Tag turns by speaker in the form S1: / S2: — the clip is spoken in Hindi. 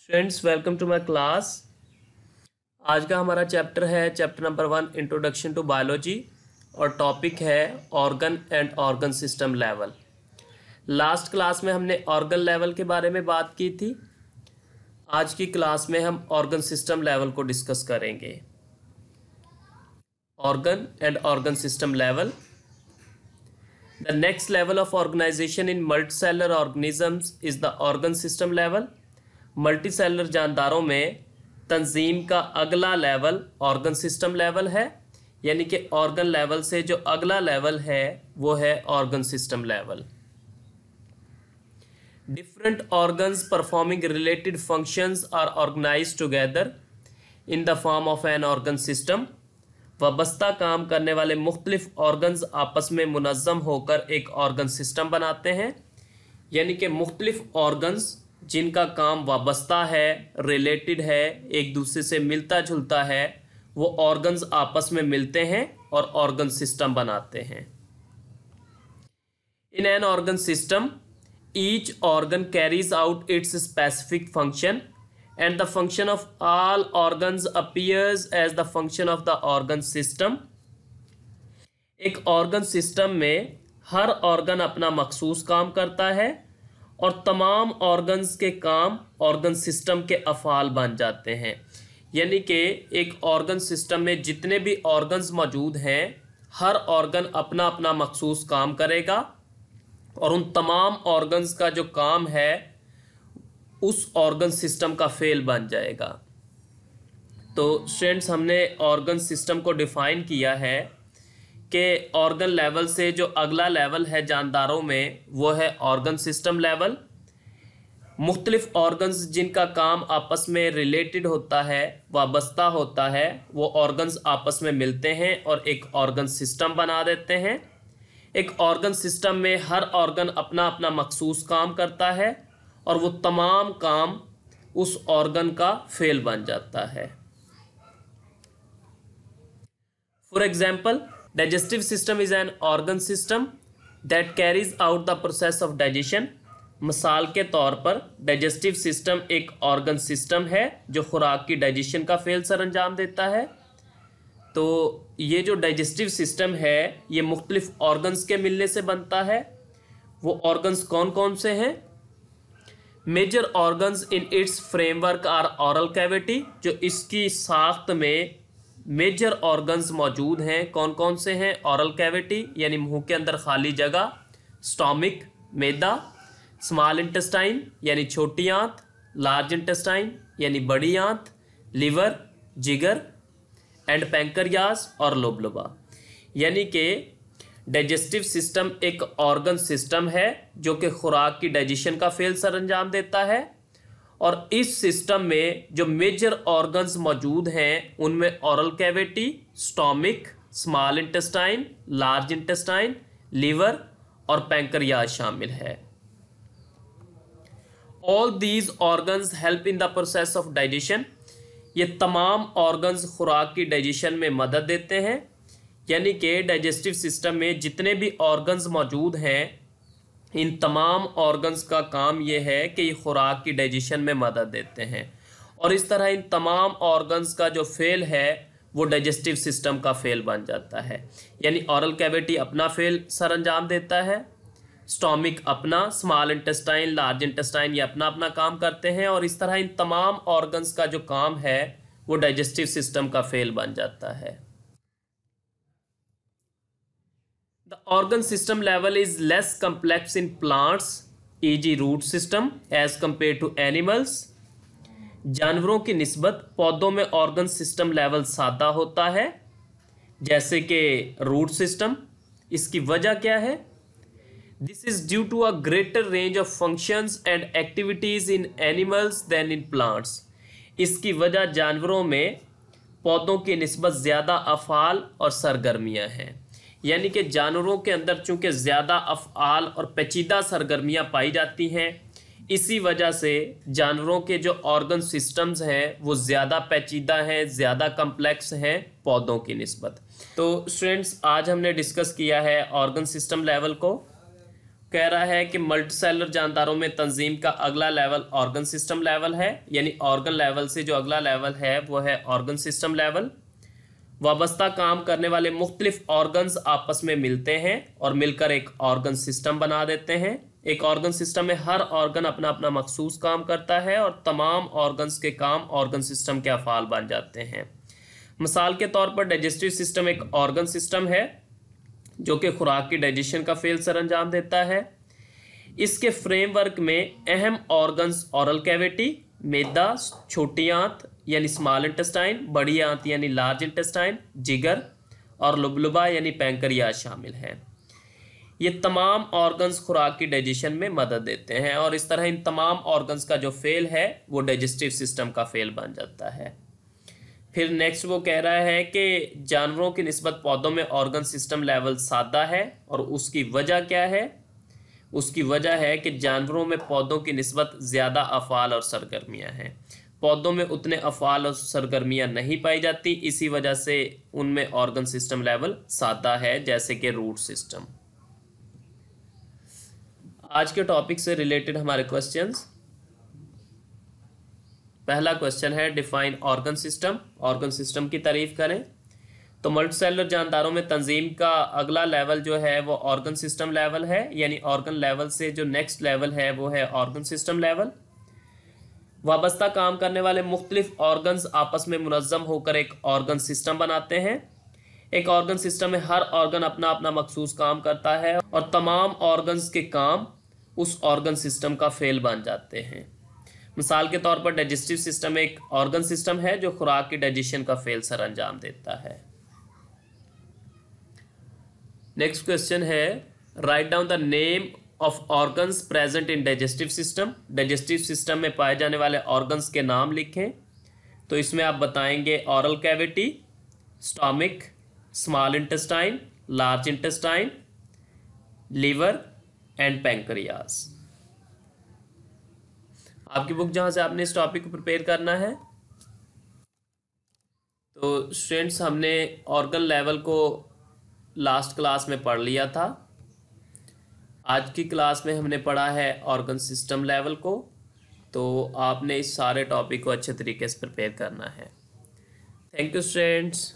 S1: Students welcome to my class. आज का हमारा चैप्टर है chapter number 1 introduction to biology और टॉपिक है organ and organ system level. Last class में हमने ऑर्गन लेवल के बारे में बात की थी। आज की क्लास में हम ऑर्गन सिस्टम लेवल को डिस्कस करेंगे। Organ and organ system level. The next level of organisation in multicellular organisms is the organ system level. मल्टीसेलुलर जानदारों में तंजीम का अगला लेवल ऑर्गन सिस्टम लेवल है, यानी कि ऑर्गन लेवल से जो अगला लेवल है वो है organ system level. Different organs performing related functions are organised together in the form of an organ system. वाबस्ता काम करने वाले मुख्तलिफ ऑर्गन्स आपस में मुनज़्ज़म होकर एक ऑर्गन सिस्टम बनाते हैं, यानी कि मुख्तलिफ ऑर्गन्स जिनका काम वाबस्ता है, रिलेटेड है, एक दूसरे से मिलता जुलता है, वो ऑर्गन्स आपस में मिलते हैं और ऑर्गन सिस्टम बनाते हैं। In an organ system each organ carries out its specific function and the function of all organs appears as the function of the organ system. एक ऑर्गन सिस्टम में हर ऑर्गन अपना मखसूस काम करता है और तमाम ऑर्गन्स के काम ऑर्गन सिस्टम के अफ़ाल बन जाते हैं, यानी कि एक ऑर्गन सिस्टम में जितने भी ऑर्गन्स मौजूद हैं हर ऑर्गन अपना अपना मखसूस काम करेगा और उन तमाम ऑर्गन्स का जो काम है उस ऑर्गन सिस्टम का फेल बन जाएगा। तो स्टूडेंट्स, हमने ऑर्गन सिस्टम को डिफ़ाइन किया है कि ऑर्गन लेवल से जो अगला लेवल है जानदारों में वो है ऑर्गन सिस्टम लेवल। मुख्तलिफ ऑर्गन्स जिनका काम आपस में रिलेटेड होता है, वाबस्ता होता है, वो ऑर्गन्स आपस में मिलते हैं और एक ऑर्गन सिस्टम बना देते हैं। एक ऑर्गन सिस्टम में हर ऑर्गन अपना अपना मखसूस काम करता है और वो तमाम काम उस ऑर्गन का फेल बन जाता है। For example, digestive system is an organ system that carries out the process of digestion। मिसाल के तौर पर डाइजेस्टिव सिस्टम एक ऑर्गन सिस्टम है जो खुराक की डाइजेशन का फेल सर अंजाम देता है। तो ये जो डाइजेस्टिव सिस्टम है ये मुख्तलिफ ऑर्गन्स के मिलने से बनता है। वो ऑर्गन्स कौन कौन से हैं? Major organs in its framework are oral cavity. जो इसकी साख्त में मेजर ऑर्गन्स मौजूद हैं कौन कौन से हैं? ऑरल कैविटी यानी मुंह के अंदर खाली जगह, स्टोमिक मैदा, स्मॉल इंटेस्टाइन यानी छोटी आंत, लार्ज इंटेस्टाइन यानी बड़ी आंत, लिवर, जिगर एंड पैंक्रियास और लोबलोबा। यानी कि डाइजेस्टिव सिस्टम एक ऑर्गन सिस्टम है जो कि खुराक की डाइजेशन का फेल सर अंजाम देता है और इस सिस्टम में जो मेजर ऑर्गन्स मौजूद हैं उनमें oral cavity, stomach, small intestine, large intestine, liver और पैंक्रियास शामिल है। All these organs help in the process of digestion. ये तमाम ऑर्गन्स खुराक की डाइजेशन में मदद देते हैं, यानी कि डाइजेस्टिव सिस्टम में जितने भी ऑर्गन्स मौजूद हैं इन तमाम ऑर्गन्स का काम ये है कि ये खुराक की डाइजेशन में मदद देते हैं और इस तरह इन तमाम ऑर्गन्स का जो फेल है वो डाइजेस्टिव सिस्टम का फेल बन जाता है। यानी ऑरल कैविटी अपना फेल सर अंजाम देता है, स्टोमिक अपना, स्मॉल इंटेस्टाइन, लार्ज इंटेस्टाइन ये अपना अपना काम करते हैं और इस तरह इन तमाम ऑर्गन्स का जो काम है वो डाइजेस्टिव सिस्टम का फेल बन जाता है। The organ system level is less complex in plants, e.g. root system, as compared to animals। जानवरों की निस्बत पौधों में ऑर्गन सिस्टम लेवल सादा होता है, जैसे कि रूट सिस्टम। इसकी वजह क्या है? This is due to a greater range of functions and activities in animals than in plants. इसकी वजह जानवरों में पौधों की निस्बत ज़्यादा अफ़ाल और सरगर्मियाँ हैं, यानी कि जानवरों के अंदर चूँकि ज़्यादा अफ़आल और पेचीदा सरगर्मियाँ पाई जाती हैं, इसी वजह से जानवरों के जो ऑर्गन सिस्टम्स हैं वो ज़्यादा पेचीदा हैं, ज़्यादा कम्प्लेक्स हैं पौधों की निस्बत। तो स्टूडेंट्स, आज हमने डिस्कस किया है ऑर्गन सिस्टम लेवल को। कह रहा है कि मल्टीसेलुलर जानदारों में तंजीम का अगला लेवल ऑर्गन सिस्टम लेवल है, यानी ऑर्गन लेवल से जो अगला लेवल है वो है ऑर्गन सिस्टम लेवल। वाबस्ता काम करने वाले मुख्तलिफ ऑर्गन्स आपस में मिलते हैं और मिलकर एक ऑर्गन सिस्टम बना देते हैं। एक ऑर्गन सिस्टम में हर ऑर्गन अपना अपना मखसूस काम करता है और तमाम ऑर्गन्स के काम ऑर्गन सिस्टम के अफ़ाल बन जाते हैं। मिसाल के तौर पर डाइजेस्टिव सिस्टम एक ऑर्गन सिस्टम है जो कि खुराक की डाइजेशन का फेल सर अंजाम देता है। इसके फ्रेमवर्क में अहम ऑर्गन्स ऑरल कैविटी, मैदा, छोटी आंत यानी स्मॉल इंटेस्टाइन, बड़ी आंत यानी लार्ज इंटेस्टाइन, जिगर और लुबलुबा यानी पैंक्रियाज शामिल है। ये तमाम ऑर्गन्स खुराक की डाइजेशन में मदद देते हैं और इस तरह इन तमाम ऑर्गन्स का जो फेल है वो डाइजेस्टिव सिस्टम का फेल बन जाता है। फिर नेक्स्ट वो कह रहा है कि जानवरों की निस्बत पौधों में ऑर्गन सिस्टम लेवल सादा है और उसकी वजह क्या है? उसकी वजह है कि जानवरों में पौधों की निस्बत ज़्यादा अफ़ाल और सरगर्मियाँ हैं। पौधों में उतने अफ़ाल और सरगर्मियाँ नहीं पाई जाती, इसी वजह से उनमें ऑर्गन सिस्टम लेवल सादा है, जैसे कि रूट सिस्टम। आज के टॉपिक से रिलेटेड हमारे क्वेश्चंस। पहला क्वेश्चन है define organ system. Organ system की तारीफ करें। तो मल्टीसेलुलर जानदारों में तंजीम का अगला लेवल जो है वो ऑर्गन सिस्टम लेवल है, यानी ऑर्गन लेवल से जो नेक्स्ट लेवल है वो है ऑर्गन सिस्टम लेवल। वाबस्ता काम करने वाले मुख्तलिफ ऑर्गन्स आपस में मुनज़्ज़म होकर एक ऑर्गन सिस्टम बनाते हैं। एक ऑर्गन सिस्टम में हर ऑर्गन अपना अपना मखसूस काम करता है और तमाम ऑर्गन्स के काम उस ऑर्गन सिस्टम का फेल बन जाते हैं। मिसाल के तौर पर डाइजेस्टिव सिस्टम एक ऑर्गन सिस्टम है जो खुराक की डाइजेशन का फेल सर अंजाम देता है। नेक्स्ट क्वेश्चन है write down the name of organs present in digestive system. Digestive system में पाए जाने वाले ऑर्गन्स के नाम लिखें। तो इसमें आप बताएंगे oral cavity, stomach, small intestine, large intestine, liver and pancreas. आपकी बुक जहाँ से आपने इस टॉपिक को प्रिपेयर करना है। तो स्टूडेंट्स, हमने ऑर्गन लेवल को लास्ट क्लास में पढ़ लिया था। आज की क्लास में हमने पढ़ा है ऑर्गन सिस्टम लेवल को। तो आपने इस सारे टॉपिक को अच्छे तरीके से प्रिपेयर करना है। Thank you students.